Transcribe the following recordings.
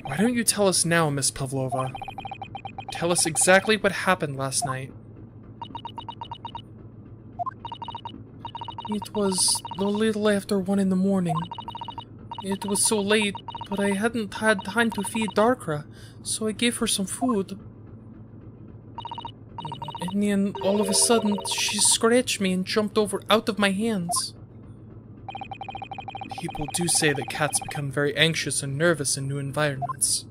Why don't you tell us now, Miss Pavlova? Tell us exactly what happened last night. It was a little after 1 in the morning. It was so late, but I hadn't had time to feed Darkra, so I gave her some food. And then, all of a sudden, she scratched me and jumped out of my hands. People do say that cats become very anxious and nervous in new environments.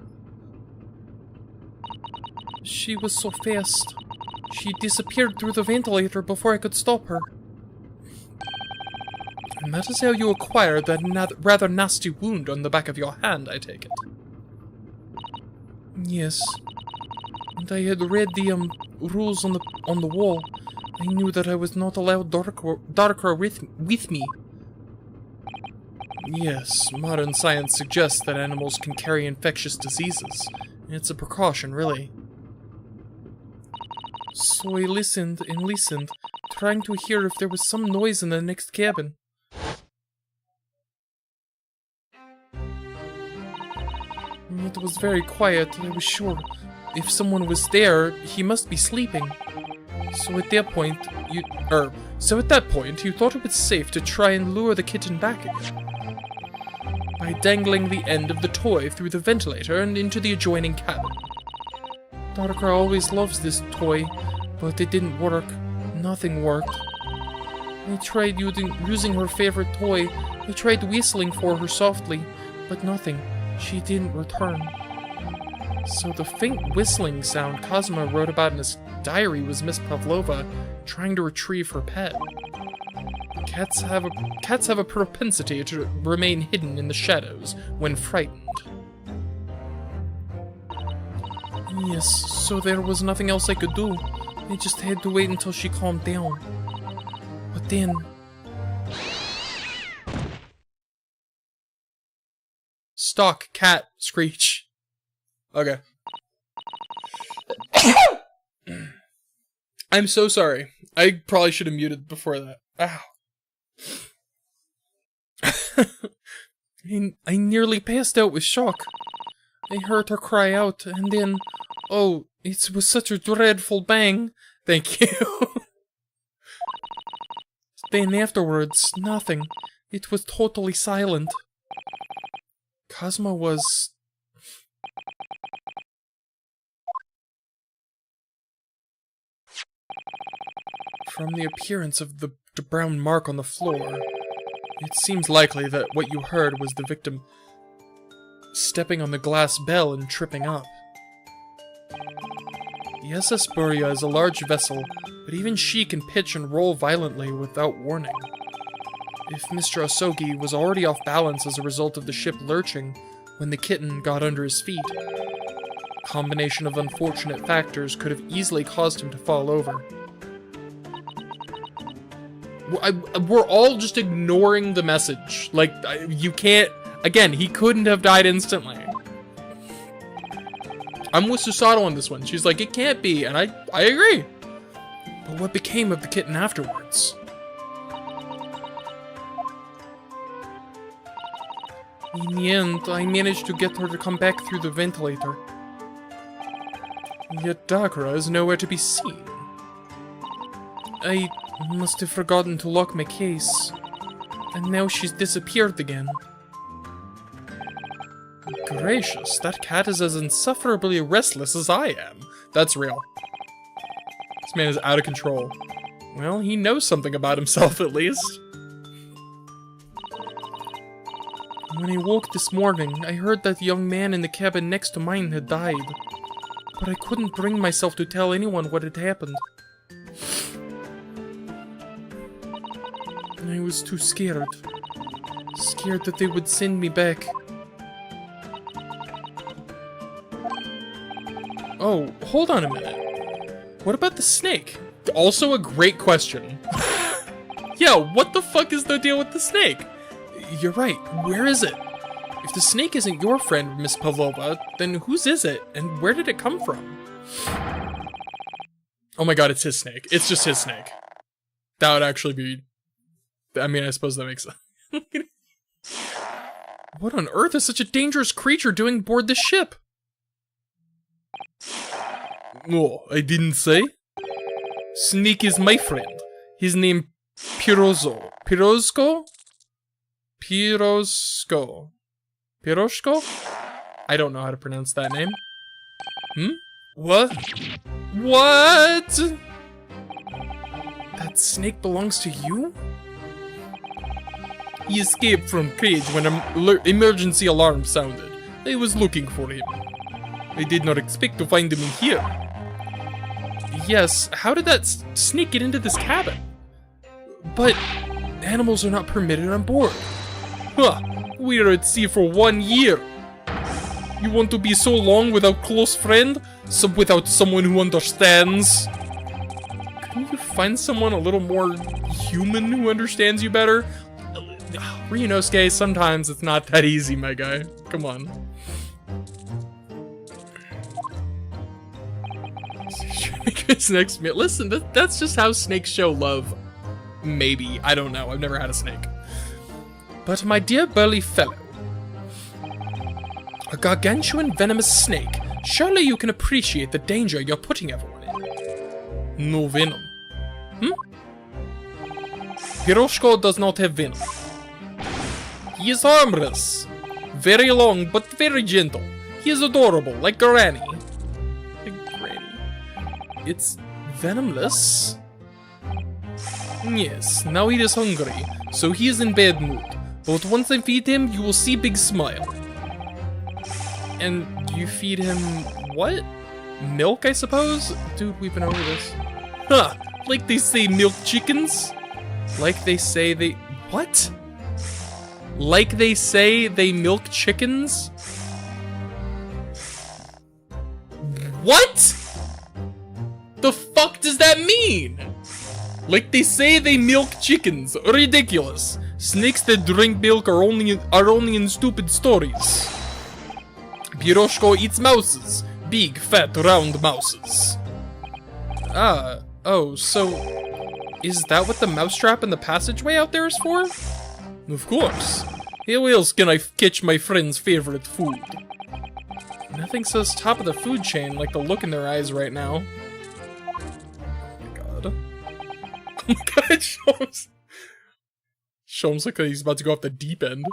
She was so fast. She disappeared through the ventilator before I could stop her. And that is how you acquired that rather nasty wound on the back of your hand, I take it. Yes. And I had read the rules on the wall. I knew that I was not allowed Darkra with me. Yes, modern science suggests that animals can carry infectious diseases. It's a precaution, really. So I listened and listened, trying to hear if there was some noise in the next cabin. It was very quiet, I was sure. If someone was there, he must be sleeping. So at that point, you thought it was safe to try and lure the kitten back again. By dangling the end of the toy through the ventilator and into the adjoining cabin. Darkra always loves this toy, but it didn't work. Nothing worked. I tried using her favorite toy. I tried whistling for her softly, but nothing. She didn't return. So the faint whistling sound Cosmo wrote about in his diary was Miss Pavlova trying to retrieve her pet. Cats have a propensity to remain hidden in the shadows when frightened. Yes, so there was nothing else I could do. I just had to wait until she calmed down. But then... Stock, cat, screech. Okay. I'm so sorry. I probably should have muted before that. Ow. I nearly passed out with shock. I heard her cry out, and then... Oh, it was such a dreadful bang. Thank you. Then afterwards, nothing. It was totally silent. Cosmo was... From the appearance of the brown mark on the floor, it seems likely that what you heard was the victim stepping on the glass bell and tripping up. The SS Buria is a large vessel, but even she can pitch and roll violently without warning. If Mr. Osogi was already off balance as a result of the ship lurching when the kitten got under his feet, a combination of unfortunate factors could have easily caused him to fall over. We're all just ignoring the message. Like, you can't... Again, he couldn't have died instantly. I'm with Susato on this one. She's like, it can't be, and I agree. But what became of the kitten afterwards? In the end, I managed to get her to come back through the ventilator. Yet Darkra is nowhere to be seen. I must have forgotten to lock my case. And now she's disappeared again. Gracious, that cat is as insufferably restless as I am. That's real. This man is out of control. Well, he knows something about himself at least. When I woke this morning, I heard that the young man in the cabin next to mine had died. But I couldn't bring myself to tell anyone what had happened. I was too scared. Scared that they would send me back. Oh, hold on a minute. What about the snake? Also a great question. Yeah, what the fuck is the deal with the snake? You're right, where is it? If the snake isn't your friend, Miss Pavlova, then whose is it, and where did it come from? Oh my god, it's his snake. It's just his snake. That would actually be... I mean, I suppose that makes sense. What on earth is such a dangerous creature doing aboard the ship? Oh, I didn't say. Snake is my friend. His name Pirozzo. Pirozko? Pirozko. Piroshko? I don't know how to pronounce that name. What? What? That snake belongs to you? He escaped from cage when an emergency alarm sounded. I was looking for him. I did not expect to find him in here. Yes, how did that snake get into this cabin? But animals are not permitted on board. Huh, we are at sea for 1 year. You want to be so long without close friend? Without someone who understands? Couldn't you find someone a little more human who understands you better? Ryunosuke, sometimes it's not that easy, my guy. Come on. His next meal. Listen, that's just how snakes show love. Maybe. I don't know. I've never had a snake. But my dear burly fellow, a gargantuan venomous snake. Surely you can appreciate the danger you're putting everyone in. No venom. Piroshko does not have venom. He is harmless. Very long, but very gentle. He is adorable, like Granny. Like Granny. It's venomless? Yes, now he is hungry, so he is in bad mood. But once I feed him, you will see big smile. And you feed him what? Milk, I suppose? Dude, we've been over this. Huh, like they say milk chickens? Like they say they... What? Like they say they milk chickens? What? The fuck does that mean? Like they say they milk chickens. Ridiculous. Snakes that drink milk are only in stupid stories. Piroshko eats mouses. Big, fat, round mouses. Oh, so... Is that what the mousetrap in the passageway out there is for? Of course. How else can I catch my friend's favorite food? Nothing says top of the food chain like the look in their eyes right now. Oh my god. Oh my god, Sholmes like he's about to go off the deep end.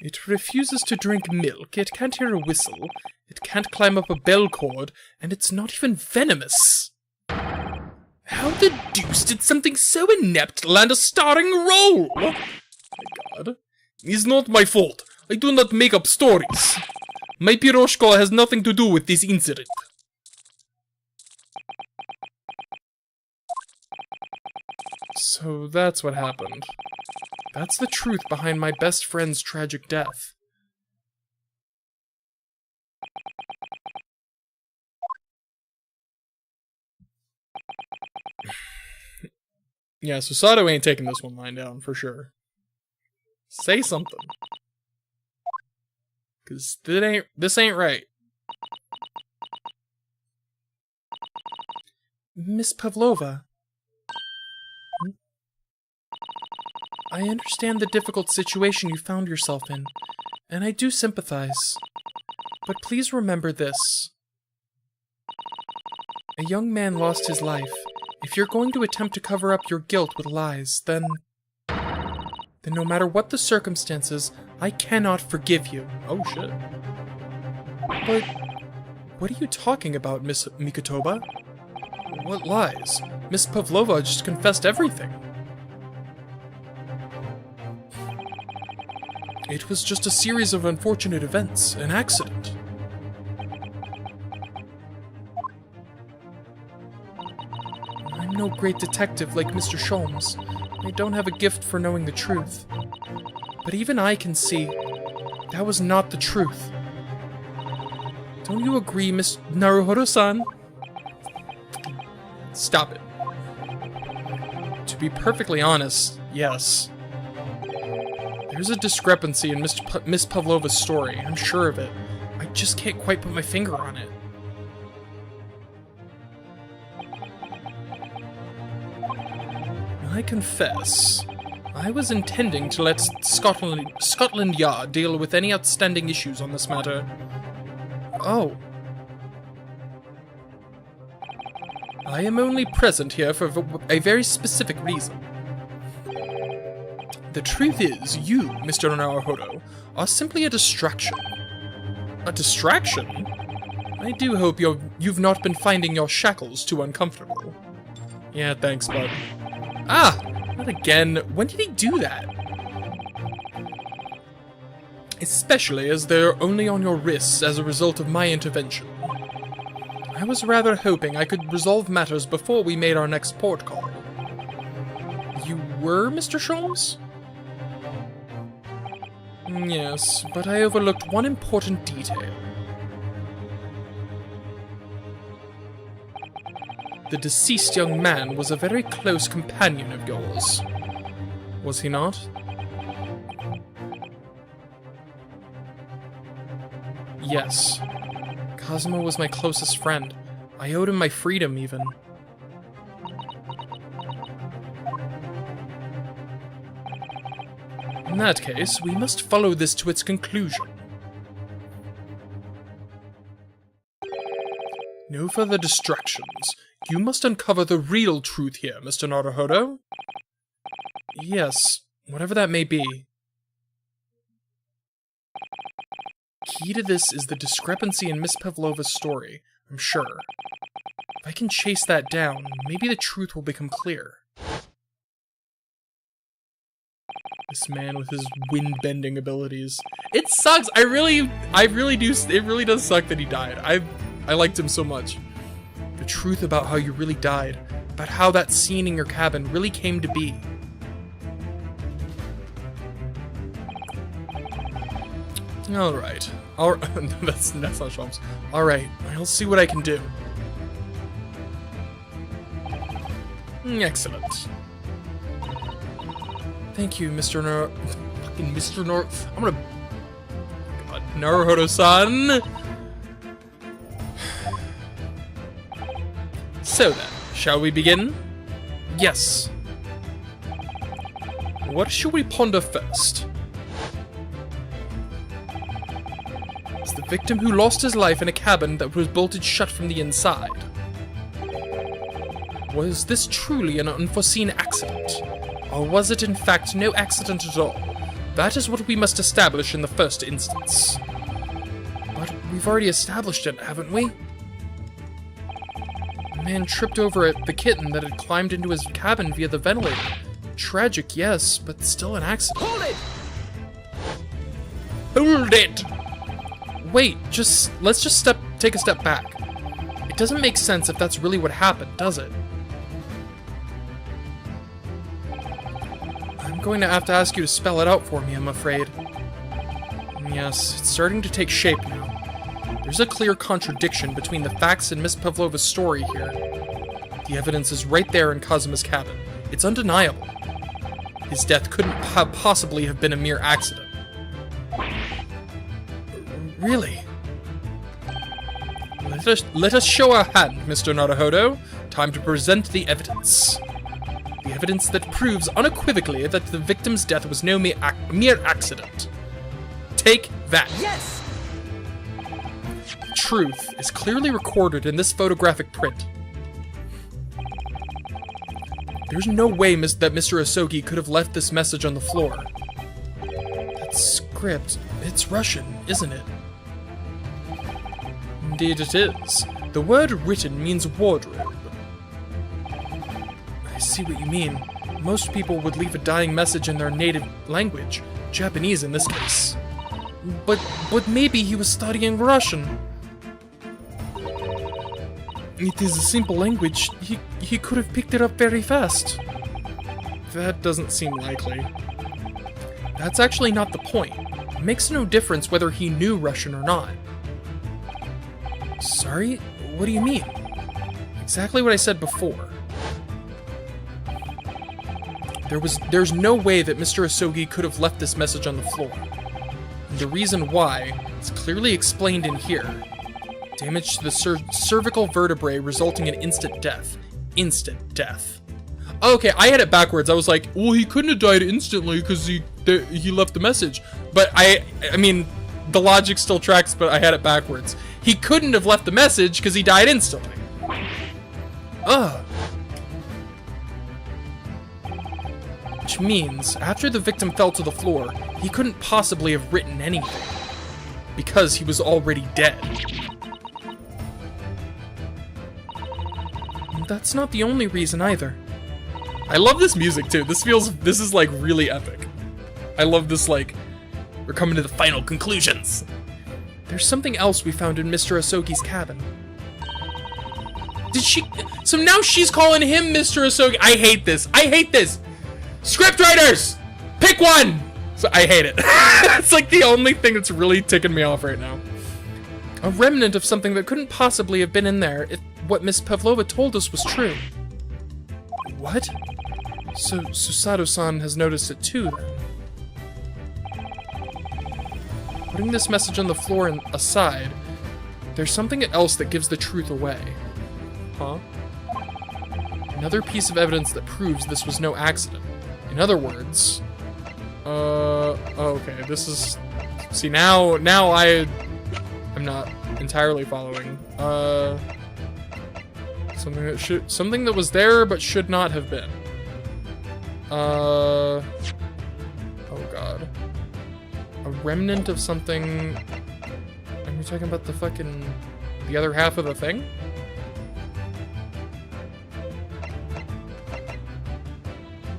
It refuses to drink milk, it can't hear a whistle, it can't climb up a bell cord, and it's not even venomous. How the deuce did something so inept land a starring role? Oh my god. It's not my fault. I do not make up stories. My Piroshko has nothing to do with this incident. So that's what happened. That's the truth behind my best friend's tragic death. Yeah, so Sato ain't taking this one lying down, for sure. Say something. Cause this ain't right. Miss Pavlova. I understand the difficult situation you found yourself in, and I do sympathize. But please remember this. A young man lost his life. If you're going to attempt to cover up your guilt with lies, then no matter what the circumstances, I cannot forgive you. Oh shit. But what are you talking about, Miss Mikotoba? What lies? Miss Pavlova just confessed everything. It was just a series of unfortunate events, an accident. I'm no great detective like Mr. Sholmes. I don't have a gift for knowing the truth. But even I can see that was not the truth. Don't you agree, Miss Naruhodo-san? Stop it. To be perfectly honest, yes. There's a discrepancy in Miss Pavlova's story, I'm sure of it. I just can't quite put my finger on it. I confess, I I was intending to let Scotland Yard deal with any outstanding issues on this matter. Oh. I am only present here for a very specific reason. The truth is, you, Mr. Naruhodo, are simply a distraction. A distraction? I do hope you've not been finding your shackles too uncomfortable. Yeah, thanks, bud. Ah! Not again. When did he do that? Especially as they're only on your wrists as a result of my intervention. I was rather hoping I could resolve matters before we made our next port call. You were, Mr. Sholmes? Yes, but I overlooked one important detail. The deceased young man was a very close companion of yours. Was he not? Yes. Cosmo was my closest friend. I owed him my freedom, even. In that case, we must follow this to its conclusion. No further distractions. You must uncover the real truth here, Mr. Naruhodo. Yes, whatever that may be. Key to this is the discrepancy in Miss Pavlova's story, I'm sure. If I can chase that down, maybe the truth will become clear. This man with his wind-bending abilities. It sucks! It really does suck that he died. I liked him so much. The truth about how you really died, about how that scene in your cabin really came to be. Alright. That's not Sholmes. Alright, I'll see what I can do. Excellent. Thank you, Mr. I'm gonna... God, Naruhodo-san! So then, shall we begin? Yes. What should we ponder first? It's the victim who lost his life in a cabin that was bolted shut from the inside. Was this truly an unforeseen accident? Or was it in fact no accident at all? That is what we must establish in the first instance. But we've already established it, haven't we? The man tripped over the kitten that had climbed into his cabin via the ventilator. Tragic, yes, but still an accident. Hold it! Hold it! Wait, let's just take a step back. It doesn't make sense if that's really what happened, does it? I'm going to have to ask you to spell it out for me, I'm afraid. Yes, it's starting to take shape now. There's a clear contradiction between the facts and Miss Pavlova's story here. The evidence is right there in Kazuma's cabin. It's undeniable. His death couldn't possibly have been a mere accident. Really? Let us show our hand, Mr. Naruhodo. Time to present the evidence. The evidence that proves unequivocally that the victim's death was no mere accident. Take that. Yes! The truth is clearly recorded in this photographic print. There's no way that Mr. Asogi could have left this message on the floor. That script, it's Russian, isn't it? Indeed it is. The word written means wardrobe. I see what you mean. Most people would leave a dying message in their native language, Japanese in this case. But maybe he was studying Russian. It is a simple language. He could have picked it up very fast. That doesn't seem likely. That's actually not the point. It makes no difference whether he knew Russian or not. Sorry? What do you mean? Exactly what I said before. There's no way that Mr. Asogi could have left this message on the floor. And the reason why is clearly explained in here. Damage to the cervical vertebrae resulting in instant death. Instant death. Okay, I had it backwards. I was like, well, he couldn't have died instantly because he left the message. But I mean, the logic still tracks, but I had it backwards. He couldn't have left the message because he died instantly. Ugh. Which means, after the victim fell to the floor, he couldn't possibly have written anything. Because he was already dead. And that's not the only reason either. I love this music too. This is like really epic. I love this, like, we're coming to the final conclusions. There's something else we found in Mr. Asogi's cabin. So now she's calling him Mr. Asogi. I hate this. I hate this. Scriptwriters, pick one. So I hate it. It's like the only thing that's really ticking me off right now. A remnant of something that couldn't possibly have been in there if what Miss Pavlova told us was true. What? So Susato-san has noticed it too, then. Putting this message on the floor and aside, there's something else that gives the truth away. Huh? Another piece of evidence that proves this was no accident. In other words... okay, this is... See, now I'm not entirely following. Something that was there but should not have been. Oh god. A remnant of something... Are we talking about the other half of the thing?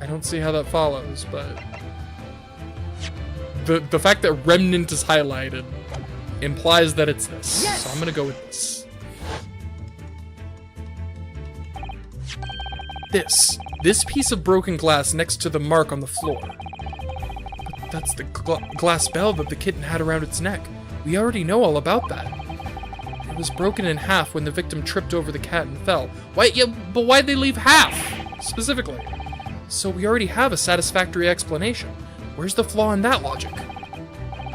I don't see how that follows, but... The fact that remnant is highlighted implies that it's this. Yes! So I'm gonna go with this. This piece of broken glass next to the mark on the floor. But that's the glass bell that the kitten had around its neck. We already know all about that. It was broken in half when the victim tripped over the cat and fell. Why? Yeah, but why'd they leave half, specifically? So we already have a satisfactory explanation. Where's the flaw in that logic?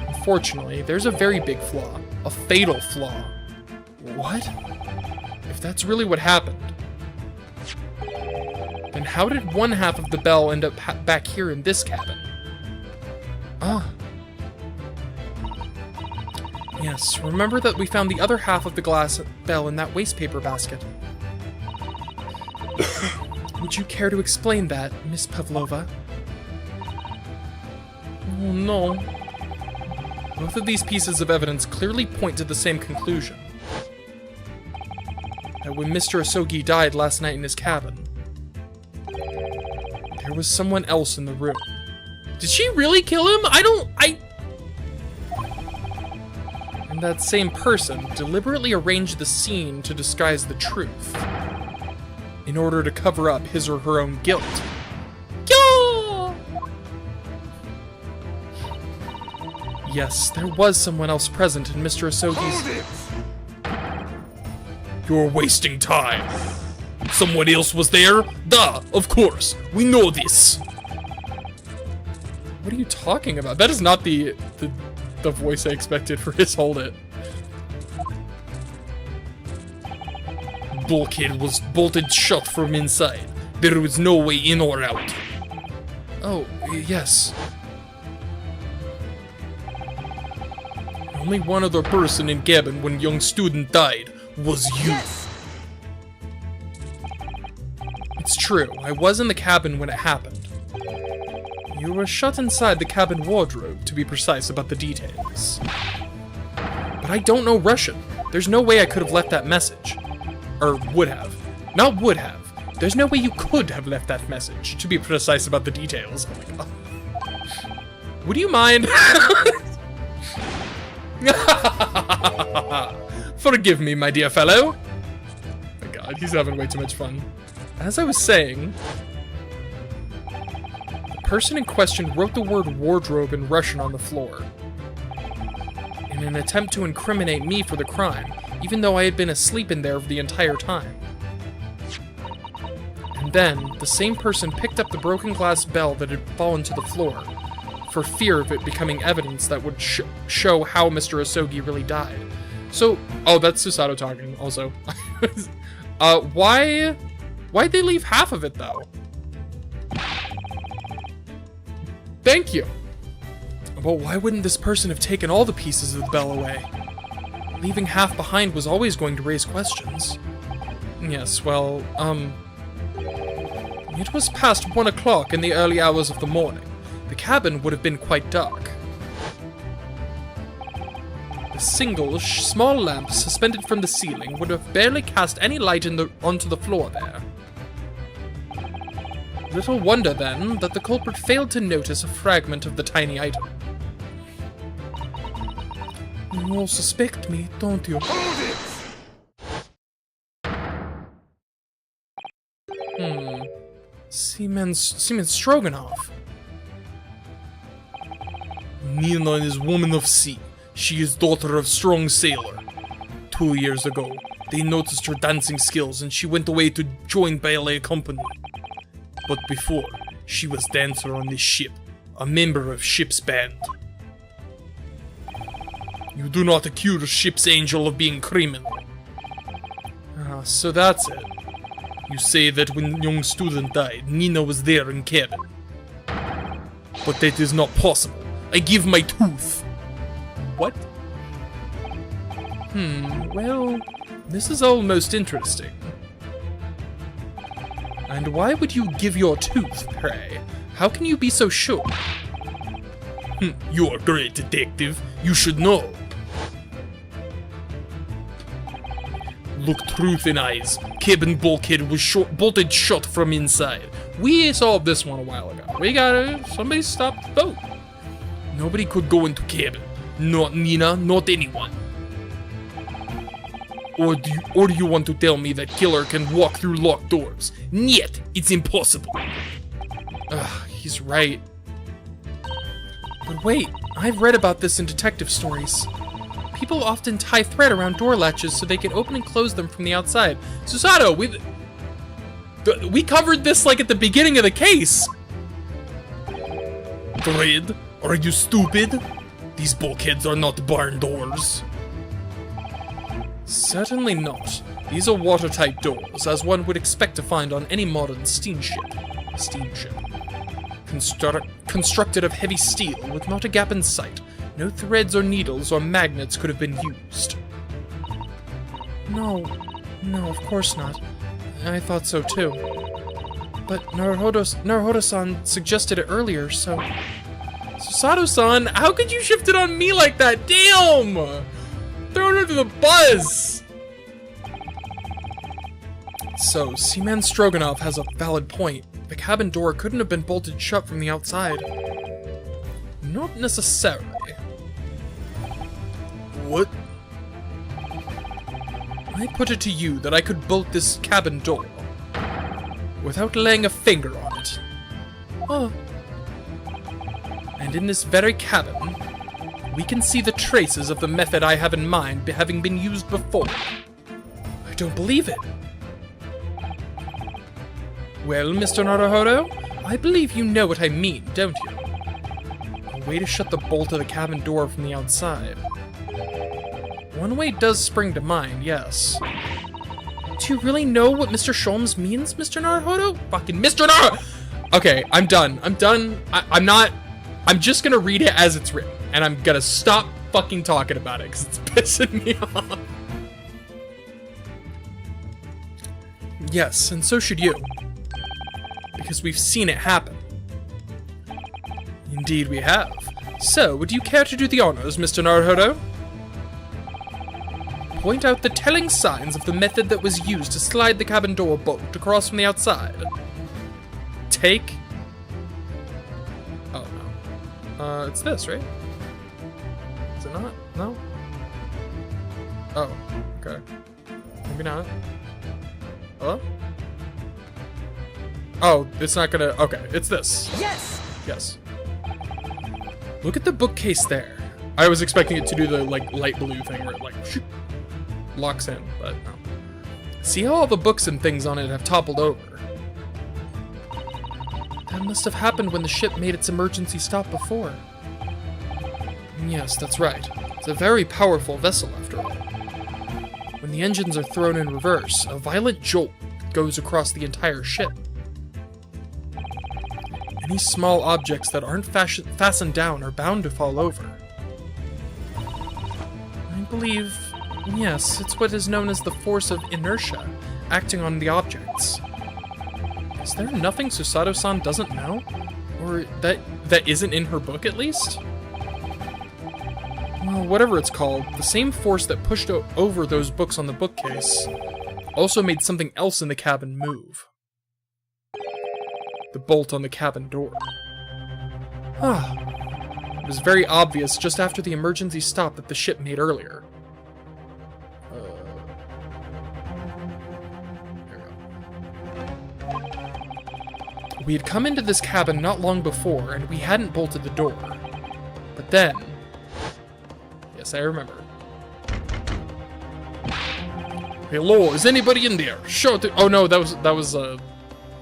Unfortunately, there's a very big flaw. A fatal flaw. What? If that's really what happened, then how did one half of the bell end up back here in this cabin? Ah. Yes, remember that we found the other half of the glass bell in that wastepaper basket. Would you care to explain that, Miss Pavlova? Oh no. Both of these pieces of evidence clearly point to the same conclusion. That when Mr. Asogi died last night in his cabin, there was someone else in the room. Did she really kill him? And that same person deliberately arranged the scene to disguise the truth, in order to cover up his or her own guilt. Yes, there was someone else present in Mr. Asogi's... You're wasting time. Someone else was there? Duh, of course. We know this. What are you talking about? That is not the voice I expected for his Hold It. Bulkhead was bolted shut from inside. There was no way in or out. Oh, yes. Only one other person in cabin when young student died was you. Yes. It's true, I was in the cabin when it happened. You were shut inside the cabin wardrobe, to be precise about the details. But I don't know Russian. There's no way I could have left that message. Or would have. Not would have. There's no way you could have left that message, to be precise about the details. Oh my god. Would you mind? Forgive me, my dear fellow. Oh my god, he's having way too much fun. As I was saying, the person in question wrote the word wardrobe in Russian on the floor in an attempt to incriminate me for the crime, even though I had been asleep in there the entire time. And then, the same person picked up the broken glass bell that had fallen to the floor, for fear of it becoming evidence that would show how Mr. Asogi really died. So, oh, that's Susato talking, also. Why'd they leave half of it, though? Thank you. But why wouldn't this person have taken all the pieces of the bell away? Leaving half behind was always going to raise questions. Yes, well, it was past 1 o'clock in the early hours of the morning. The cabin would have been quite dark. A single, small lamp suspended from the ceiling would have barely cast any light onto the floor there. Little wonder, then, that the culprit failed to notice a fragment of the tiny item. You all suspect me, don't you? Seaman Stroganoff. Nina is woman of sea. She is daughter of strong sailor. 2 years ago, they noticed her dancing skills and she went away to join ballet company. But before, she was dancer on this ship, a member of ship's band. You do not accuse ship's angel of being criminal. So that's it. You say that when young student died, Nina was there in cabin. But that is not possible. I give my tooth. What? Well, this is all most interesting. And why would you give your tooth, pray? How can you be so sure? You are a great detective. You should know. Look truth in eyes. Cabin bulkhead was bolted shut from inside. We solved this one a while ago. Somebody stopped the boat. Nobody could go into cabin. Not Nina, not anyone. Or do you want to tell me that killer can walk through locked doors? Niet, it's impossible. He's right. But wait, I've read about this in detective stories. People often tie thread around door latches so they can open and close them from the outside. Susato, we covered this like at the beginning of the case. Thread? Are you stupid? These bulkheads are not barn doors. Certainly not. These are watertight doors, as one would expect to find on any modern steamship. Constructed of heavy steel, with not a gap in sight. No threads or needles or magnets could have been used. No, of course not. I thought so too. But Naruhodo-san suggested it earlier, so... Susato-san, how could you shift it on me like that? Damn! Throw it under the bus! So, Seaman Stroganoff has a valid point. The cabin door couldn't have been bolted shut from the outside. Not necessarily. What? I put it to you that I could bolt this cabin door without laying a finger on it. And in this very cabin, we can see the traces of the method I have in mind having been used before. I don't believe it. Well, Mr. Naruhodo, I believe you know what I mean, don't you? A way to shut the bolt of the cabin door from the outside. One way does spring to mind, yes. Do you really know what Mr. Sholmes means, Mr. Naruhodo? Fucking Mr. Naruhodo! Okay, I'm done. I'm just gonna read it as it's written, and I'm gonna stop fucking talking about it, because it's pissing me off. Yes, and so should you. Because we've seen it happen. Indeed we have. So, would you care to do the honors, Mr. Naruhodo? Point out the telling signs of the method that was used to slide the cabin door bolt across from the outside. Take... Oh, no. It's this, right? Is it not? No? Oh, okay. Maybe not. Hello? Oh, it's not gonna... Okay, it's this. Yes! Yes. Look at the bookcase there. I was expecting it to do the, like, light blue thing where it, like, shoot, locks in, but no. See how all the books and things on it have toppled over? That must have happened when the ship made its emergency stop before. Yes, that's right. It's a very powerful vessel, after all. When the engines are thrown in reverse, a violent jolt goes across the entire ship. Any small objects that aren't fastened down are bound to fall over. I believe, yes, it's what is known as the force of inertia, acting on the objects. Is there nothing Susato-san doesn't know? Or that isn't in her book, at least? Well, whatever it's called, the same force that pushed over those books on the bookcase also made something else in the cabin move. The bolt on the cabin door. It was very obvious just after the emergency stop that the ship made earlier. We had come into this cabin not long before, and we hadn't bolted the door. But then... Yes, I remember. Hello, is anybody in there? Shout it. Oh no, that was the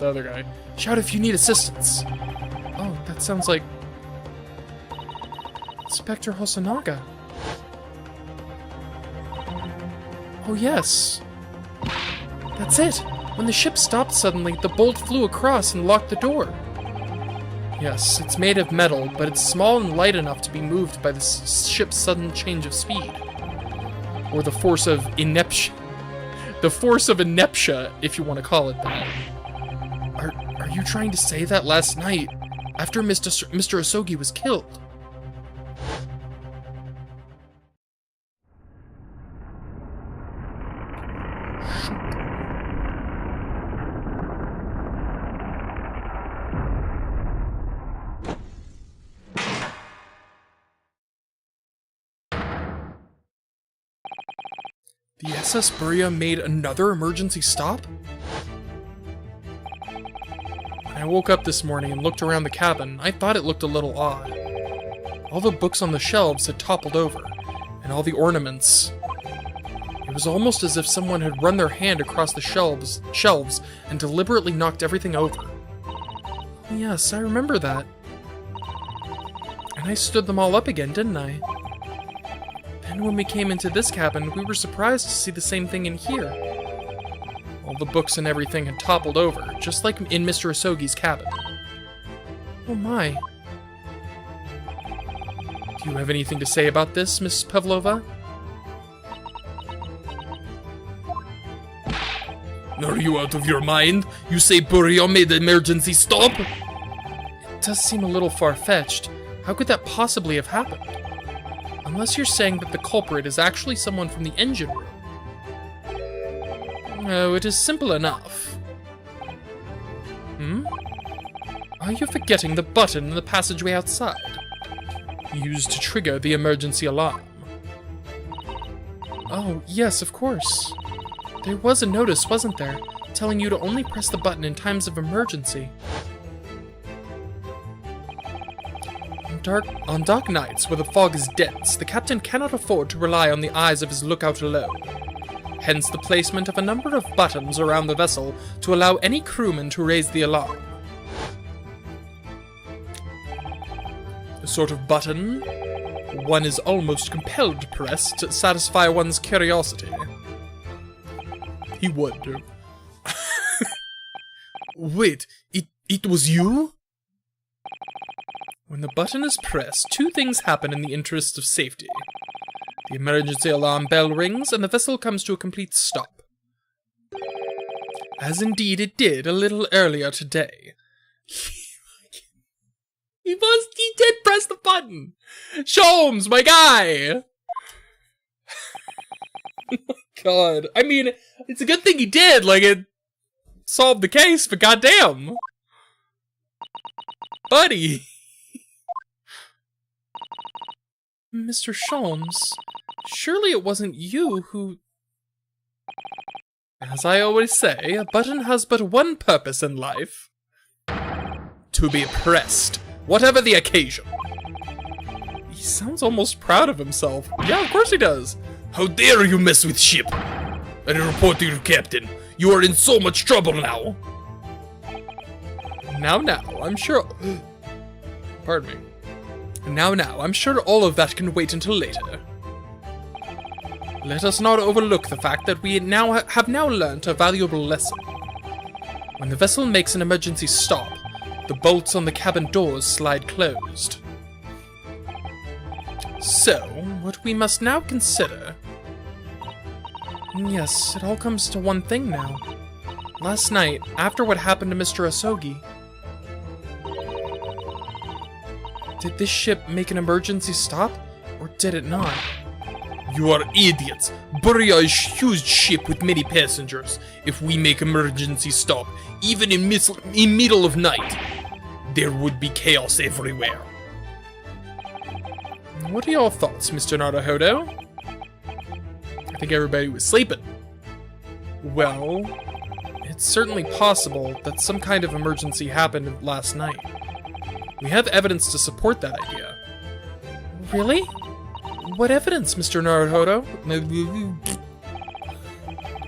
other guy. Shout if you need assistance. Oh, that sounds like... Inspector Hosonaga. Oh yes. That's it. When the ship stopped suddenly, the bolt flew across and locked the door. Yes, it's made of metal, but it's small and light enough to be moved by the ship's sudden change of speed. Or the force of ineptia. The force of ineptia, if you want to call it that. Are you trying to say that last night, after Mr. Asogi was killed? The SS Buria made another emergency stop? When I woke up this morning and looked around the cabin, I thought it looked a little odd. All the books on the shelves had toppled over, and all the ornaments. It was almost as if someone had run their hand across the shelves and deliberately knocked everything over. Yes, I remember that. And I stood them all up again, didn't I? And when we came into this cabin, we were surprised to see the same thing in here. All the books and everything had toppled over, just like in Mr. Asogi's cabin. Oh my. Do you have anything to say about this, Miss Pavlova? Are you out of your mind? You say Burio made the emergency stop? It does seem a little far-fetched. How could that possibly have happened? Unless you're saying that the culprit is actually someone from the engine room. Oh, it is simple enough. Are you forgetting the button in the passageway outside? Used to trigger the emergency alarm. Oh, yes, of course. There was a notice, wasn't there, telling you to only press the button in times of emergency. On dark nights where the fog is dense, the captain cannot afford to rely on the eyes of his lookout alone. Hence the placement of a number of buttons around the vessel to allow any crewman to raise the alarm. The sort of button one is almost compelled to press to satisfy one's curiosity. He would do. Wait, it was you? When the button is pressed, two things happen in the interest of safety. The emergency alarm bell rings, and the vessel comes to a complete stop. As indeed it did a little earlier today. He did press the button! Sholmes, my guy! Oh my god. I mean, it's a good thing he did, like, it solved the case, but goddamn! Buddy! Mr. Sholmes, surely it wasn't you who... As I always say, a button has but one purpose in life. To be pressed, whatever the occasion. He sounds almost proud of himself. Yeah, of course he does. How dare you mess with ship? I report to your captain. You are in so much trouble now. Now, I'm sure... Pardon me. Now, I'm sure all of that can wait until later. Let us not overlook the fact that we have now learnt a valuable lesson. When the vessel makes an emergency stop, The bolts on the cabin doors slide closed. So, what we must now consider... Yes, it all comes to one thing now. Last night, after what happened to Mr. Asogi... Did this ship make an emergency stop, or did it not? You are idiots. Bury a huge ship with many passengers. If we make emergency stop, even in middle of night, there would be chaos everywhere. What are your thoughts, Mr. Naruhodo? I think everybody was sleeping. Well, it's certainly possible that some kind of emergency happened last night. We have evidence to support that idea. Really? What evidence, Mr. Naruhodo?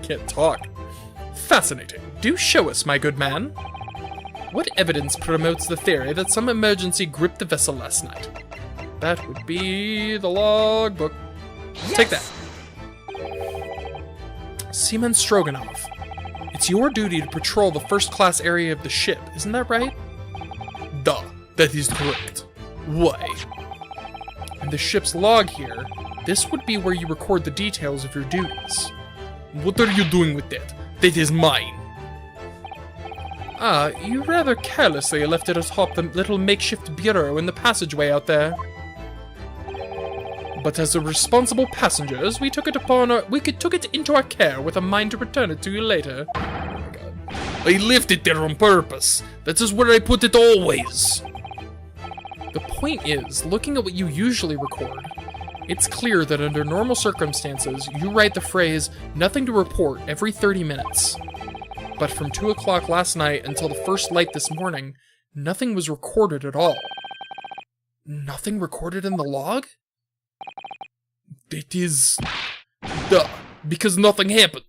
Can't talk. Fascinating. Do show us, my good man. What evidence promotes the theory that some emergency gripped the vessel last night? That would be the logbook. Yes! Take that. Seaman Stroganoff, it's your duty to patrol the first-class area of the ship, isn't that right? Duh, that is correct. Why? In the ship's log here, this would be where you record the details of your duties. What are you doing with that? That is mine. Ah, you rather carelessly left it atop the little makeshift bureau in the passageway out there. But as the responsible passengers, we took it into our care with a mind to return it to you later. Oh my god. I left it there on purpose. That is where I put it always. The point is, looking at what you usually record, it's clear that under normal circumstances, you write the phrase, "nothing to report," every 30 minutes. But from 2 o'clock last night until the first light this morning, nothing was recorded at all. Nothing recorded in the log? It is... duh, because nothing happened.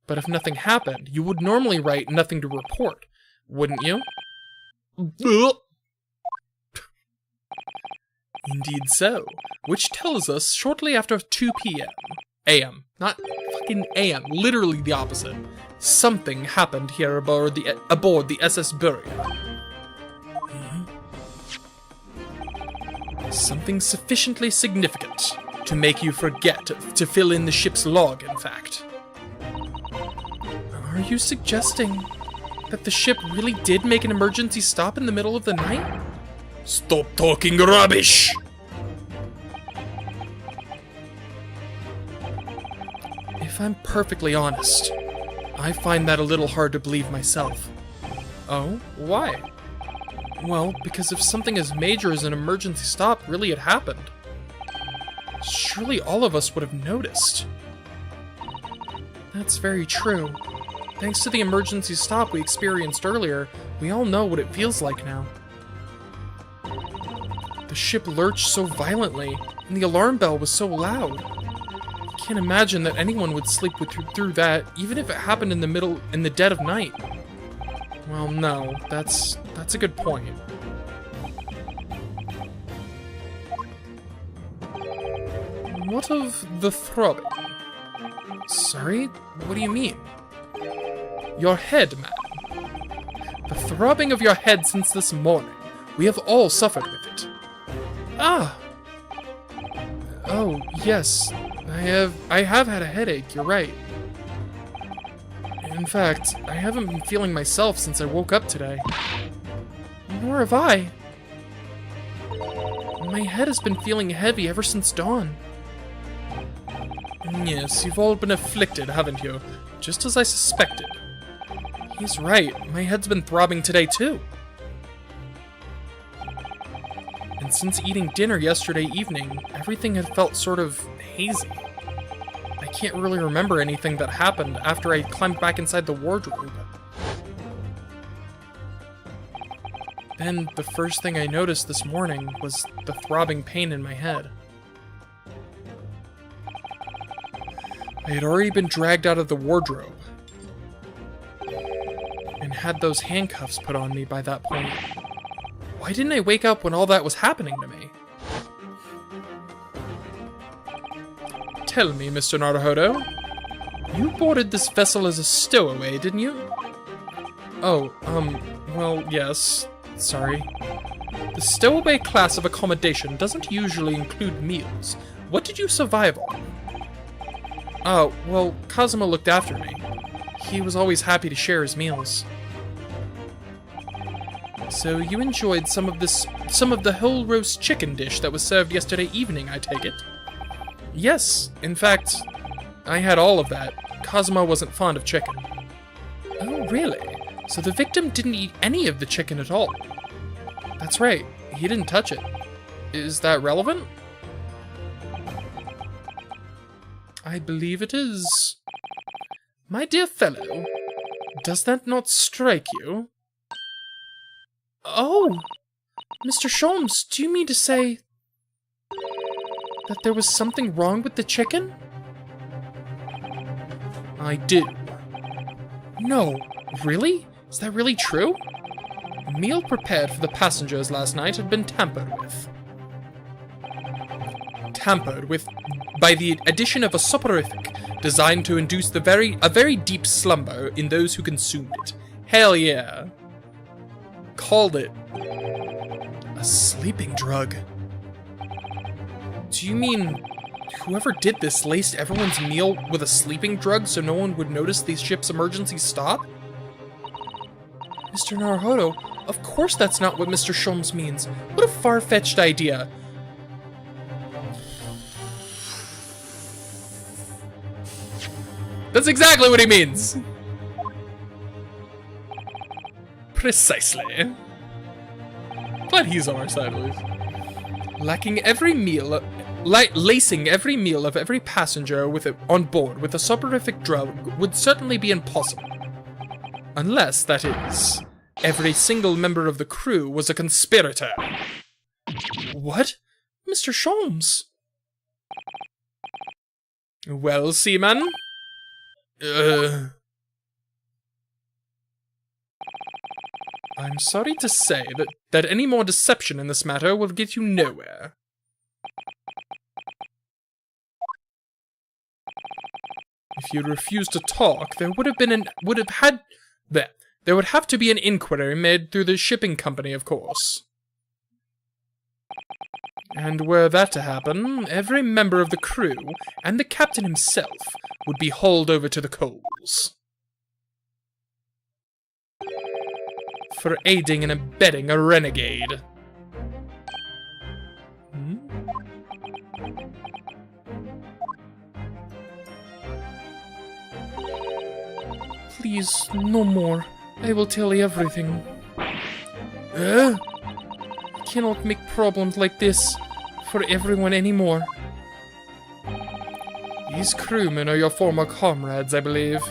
But if nothing happened, you would normally write "nothing to report," wouldn't you? Indeed so, which tells us shortly after 2 p.m. a.m., not fucking a.m., literally the opposite. Something happened here aboard the SS Buria. Something sufficiently significant to make you forget to fill in the ship's log, in fact. Are you suggesting that the ship really did make an emergency stop in the middle of the night? Stop talking rubbish! If I'm perfectly honest, I find that a little hard to believe myself. Oh? Why? Well, because if something as major as an emergency stop really had happened, surely all of us would have noticed. That's very true. Thanks to the emergency stop we experienced earlier, we all know what it feels like now. The ship lurched so violently, and the alarm bell was so loud. I can't imagine that anyone would sleep through that, even if it happened in the dead of night. Well, no, that's a good point. What of the throbbing? Sorry? What do you mean? Your head, man. The throbbing of your head since this morning. We have all suffered with it. Ah! Oh, yes. I have had a headache, you're right. In fact, I haven't been feeling myself since I woke up today. Nor have I. My head has been feeling heavy ever since dawn. Yes, you've all been afflicted, haven't you? Just as I suspected. He's right, my head's been throbbing today too. And since eating dinner yesterday evening, everything had felt sort of hazy. I can't really remember anything that happened after I climbed back inside the wardrobe. Then, the first thing I noticed this morning was the throbbing pain in my head. I had already been dragged out of the wardrobe, and had those handcuffs put on me by that point. Why didn't I wake up when all that was happening to me? Tell me, Mr. Naruhodo, you boarded this vessel as a stowaway, didn't you? Oh, well, yes. Sorry. The stowaway class of accommodation doesn't usually include meals. What did you survive on? Oh, well, Kazuma looked after me. He was always happy to share his meals. So you enjoyed some of the whole roast chicken dish that was served yesterday evening, I take it? Yes, in fact, I had all of that. Kazuma wasn't fond of chicken. Oh, really? So the victim didn't eat any of the chicken at all? That's right, he didn't touch it. Is that relevant? I believe it is. My dear fellow, does that not strike you? Oh! Mr. Sholmes, do you mean to say that there was something wrong with the chicken? I do. No, really? Is that really true? The meal prepared for the passengers last night had been tampered with. Tampered with by the addition of a soporific designed to induce a very deep slumber in those who consumed it. Hell yeah. Called it a sleeping drug. Do you mean whoever did this laced everyone's meal with a sleeping drug so no one would notice the ship's emergency stop? Mr. Naruhodo, of course that's not what Mr. Sholmes means. What a far-fetched idea. That's exactly what he means! Precisely. Glad he's on our side, at least. Lacing every meal of every passenger on board with a soporific drug would certainly be impossible. Unless, that is, every single member of the crew was a conspirator. What? Mr. Sholmes? Well, seaman? I'm sorry to say that any more deception in this matter will get you nowhere. If you refuse to talk, there would have to be an inquiry made through the shipping company, of course. And were that to happen, every member of the crew, and the captain himself, would be hauled over to the coals. For aiding and abetting a renegade. Hmm? Please, no more. I will tell you everything. I cannot make problems like this for everyone anymore. These crewmen are your former comrades, I believe.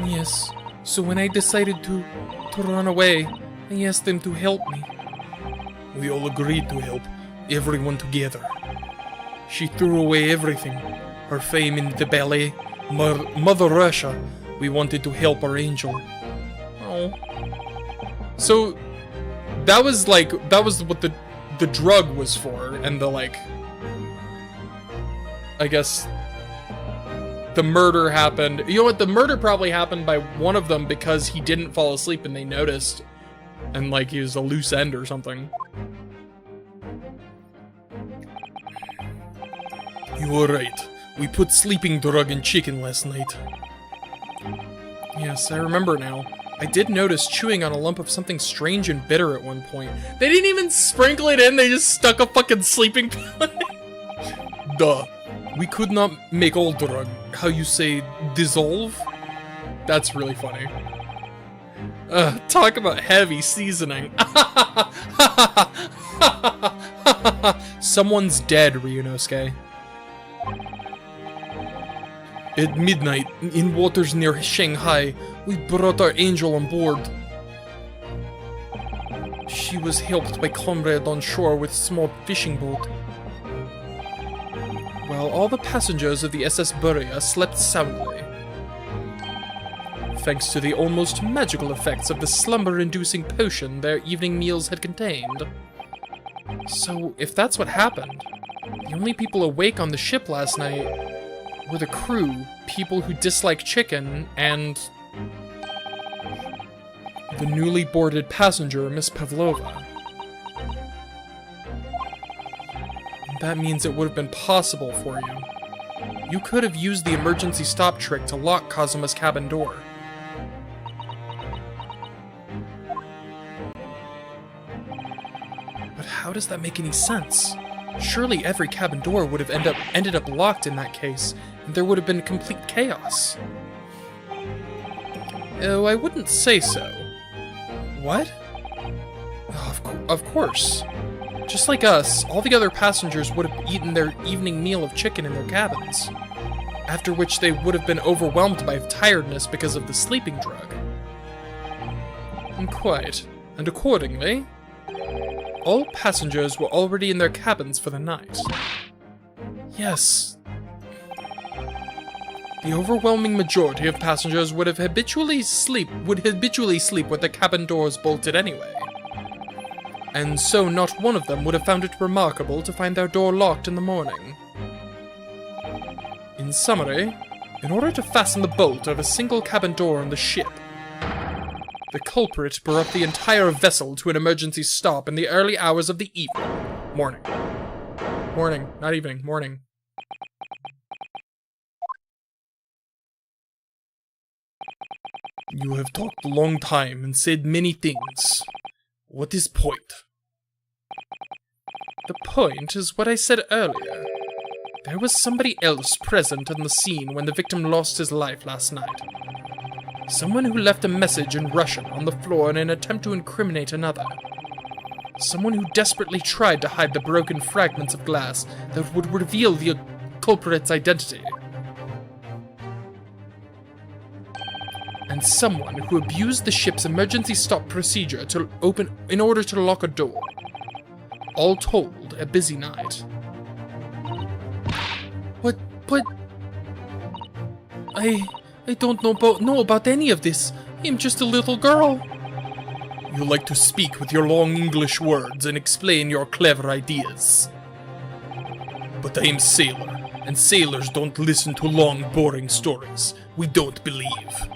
Yes, so when I decided to run away, I asked them to help me. We all agreed to help, everyone together. She threw away everything, her fame in the ballet, Mother Russia. We wanted to help our angel. Oh. So, that was what the drug was for, and I guess the murder happened. You know what? The murder probably happened by one of them because he didn't fall asleep and they noticed. And he was a loose end or something. You are right. We put sleeping drug in chicken last night. Yes, I remember now. I did notice chewing on a lump of something strange and bitter at one point. They didn't even sprinkle it in, they just stuck a fucking sleeping pill in it. Duh. We could not make all drug, how you say, dissolve? That's really funny. Talk about heavy seasoning. Someone's dead, Ryunosuke. At midnight, in waters near Shanghai, we brought our angel on board. She was helped by comrade on shore with a small fishing boat. While all the passengers of the SS Buria slept soundly. Thanks to the almost magical effects of the slumber-inducing potion their evening meals had contained. So, if that's what happened, the only people awake on the ship last night were the crew, people who dislike chicken, and the newly boarded passenger, Miss Pavlova. That means it would have been possible for you. You could have used the emergency stop trick to lock Kazuma's cabin door. But how does that make any sense? Surely every cabin door would have ended up locked in that case, and there would have been complete chaos. Oh, I wouldn't say so. What? Of course. Just like us, all the other passengers would have eaten their evening meal of chicken in their cabins, after which they would have been overwhelmed by tiredness because of the sleeping drug. Quite. And accordingly, all passengers were already in their cabins for the night. Yes. The overwhelming majority of passengers would habitually sleep with their cabin doors bolted anyway. And so not one of them would have found it remarkable to find their door locked in the morning. In summary, in order to fasten the bolt of a single cabin door on the ship, the culprit brought the entire vessel to an emergency stop in the early hours of the morning. Morning, not evening, morning. You have talked a long time and said many things. What is point? The point is what I said earlier. There was somebody else present on the scene when the victim lost his life last night. Someone who left a message in Russian on the floor in an attempt to incriminate another. Someone who desperately tried to hide the broken fragments of glass that would reveal the culprit's identity. And someone who abused the ship's emergency stop procedure in order to lock a door. All told, a busy night. But I don't know about any of this. I'm just a little girl. You like to speak with your long English words and explain your clever ideas. But I am sailor, and sailors don't listen to long, boring stories. We don't believe.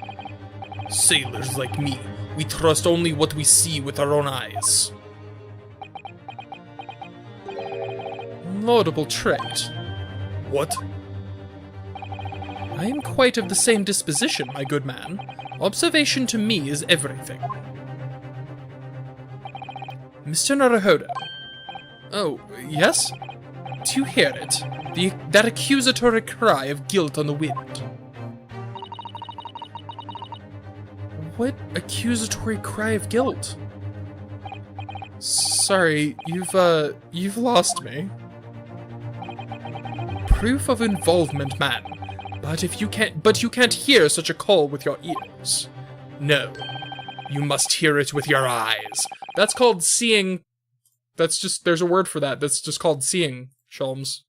Sailors like me, we trust only what we see with our own eyes. Laudable trait. What? I am quite of the same disposition, my good man. Observation to me is everything. Mr. Naruhodo. Oh, yes? Do you hear it? That accusatory cry of guilt on the wind. What accusatory cry of guilt? Sorry, you've lost me. Proof of involvement, man. But you can't hear such a call with your ears. No. You must hear it with your eyes. That's called seeing. There's a word for that. That's just called seeing, Sholmes.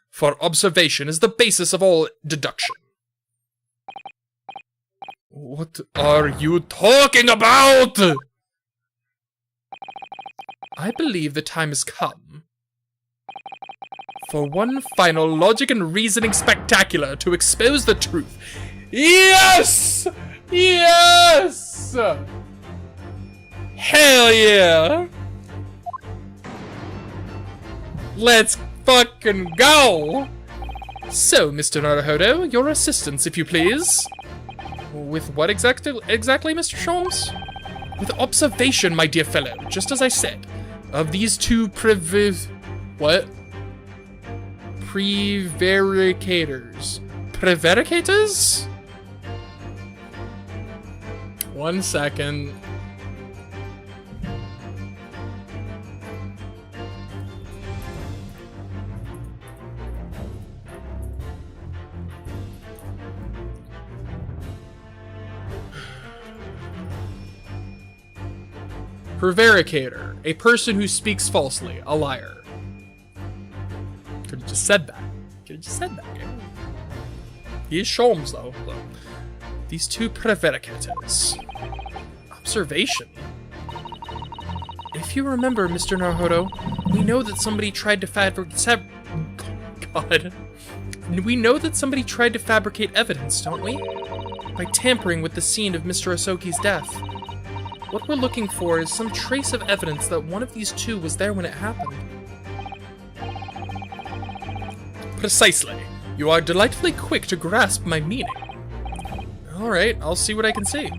For observation is the basis of all deduction. What are you talking about? I believe the time has come for one final logic and reasoning spectacular to expose the truth. Yes! Yes! Hell yeah! Let's fucking go! So, Mr. Naruhodo, your assistance, if you please. With what exactly, Mr. Sholmes? With observation, my dear fellow, just as I said, of these two prevaricators. Prevaricators? 1 second. Prevaricator, a person who speaks falsely, a liar. Could have just said that. Okay? He is Sholmes, though. These two prevaricators. Observation. If you remember, Mr. Naruhodo, we know that somebody tried to fabricate. God. we know that somebody tried to fabricate evidence, don't we? By tampering with the scene of Mr. Asoki's death. What we're looking for is some trace of evidence that one of these two was there when it happened. Precisely. You are delightfully quick to grasp my meaning. Alright, I'll see what I can see.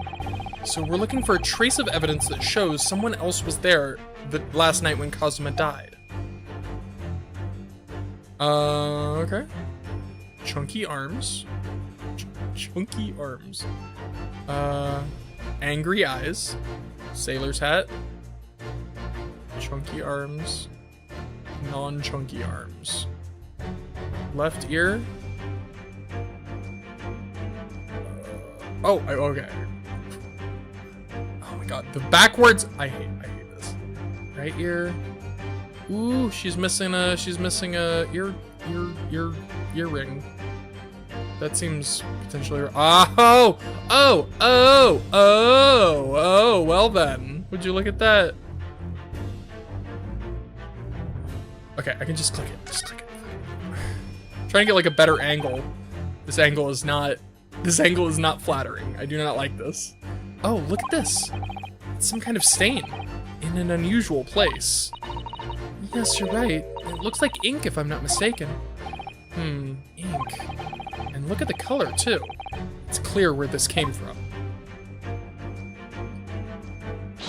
So we're looking for a trace of evidence that shows someone else was there the last night when Kazuma died. Okay. Chunky arms. Chunky arms. Angry eyes. Sailor's hat. Chunky arms. Non-chunky arms. Left ear. Okay. Oh my god, the backwards. I hate this. Right ear. Ooh, she's missing a earring. That seems potentially. Oh, well then. Would you look at that? Okay, I can just click it. Trying to get like a better angle. This angle is not flattering. I do not like this. Oh, look at this. It's some kind of stain in an unusual place. Yes, you're right. It looks like ink if I'm not mistaken. Ink. And look at the color too. It's clear where this came from.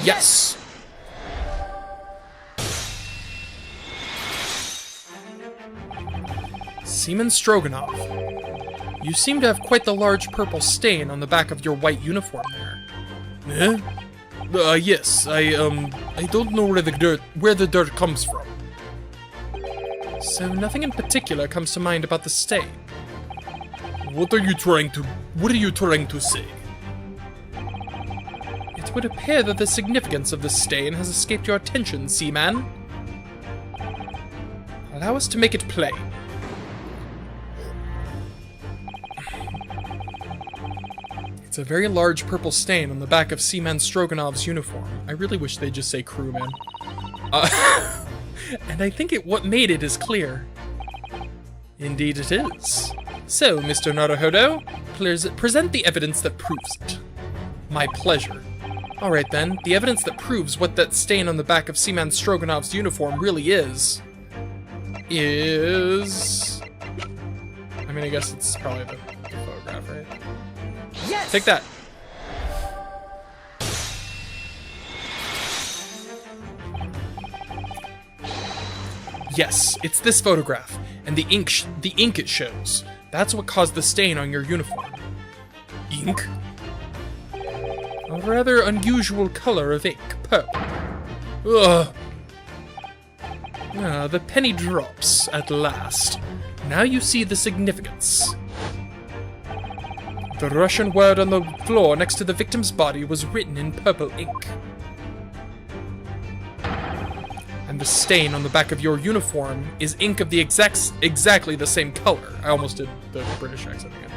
Yes! Seaman Stroganoff. You seem to have quite the large purple stain on the back of your white uniform there. Yes, I don't know where the dirt comes from. So nothing in particular comes to mind about the stain. What are you trying to say? It would appear that the significance of this stain has escaped your attention, Seaman. Allow us to make it plain. It's a very large purple stain on the back of Seaman Stroganoff's uniform. I really wish they'd just say crewman. And I think what made it is clear. Indeed it is. So, Mr. Naruhodo, present the evidence that proves it. My pleasure. Alright then, the evidence that proves what that stain on the back of Seaman Stroganoff's uniform really is... I mean, I guess it's probably the photograph, right? Yes! Take that. Yes, it's this photograph, and the ink it shows. That's what caused the stain on your uniform. Ink? A rather unusual color of ink, purple. Ugh. Ah, the penny drops, at last. Now you see the significance. The Russian word on the floor next to the victim's body was written in purple ink. And the stain on the back of your uniform is ink of the exactly the same color. I almost did the British accent again.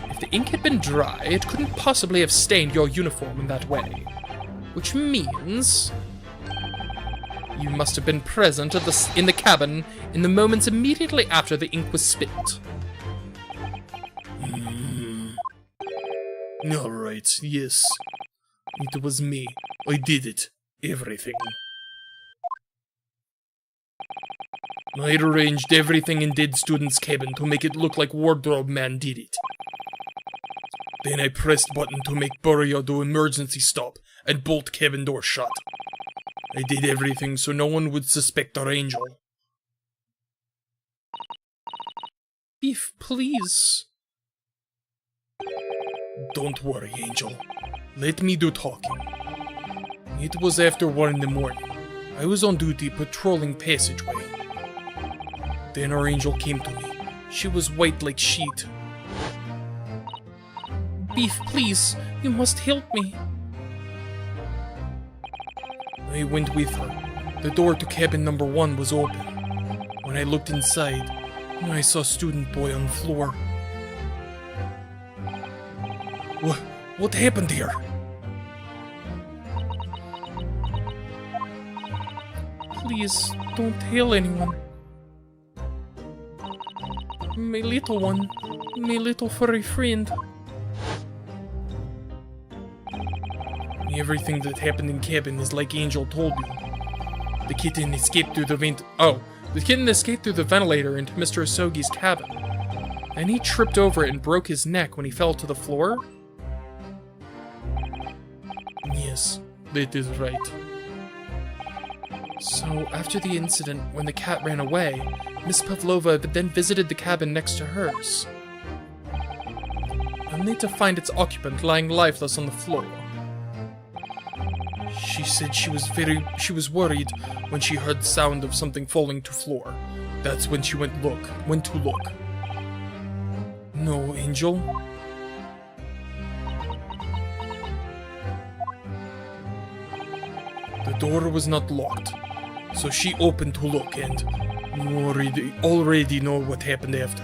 If the ink had been dry, it couldn't possibly have stained your uniform in that way. Which means... you must have been present in the cabin in the moments immediately after the ink was spilt. Alright, yes. It was me. I did it. Everything. I arranged everything in Dead Student's cabin to make it look like Wardrobe Man did it. Then I pressed button to make Buryo do emergency stop and bolt cabin door shut. I did everything so no one would suspect our angel. Beef, please. Don't worry, Angel. Let me do talking. It was after 1 in the morning. I was on duty patrolling passageway. Then our angel came to me. She was white like sheet. Beef, please. You must help me. I went with her. The door to cabin number 1 was open. When I looked inside, I saw Student Boy on the floor. What happened here? Please, don't tell anyone. My little one. My little furry friend. Everything that happened in cabin is like Angel told you. The kitten escaped through the vent. Oh, The kitten escaped through the ventilator into Mr. Asogi's cabin. Then he tripped over it and broke his neck when he fell to the floor? yes, that is right. So, after the incident, when the cat ran away, Miss Pavlova then visited the cabin next to hers, only to find its occupant lying lifeless on the floor. She said she was worried when she heard the sound of something falling to floor. That's when she went to look. No, Angel? The door was not locked, so she opened to look, and you already know what happened after.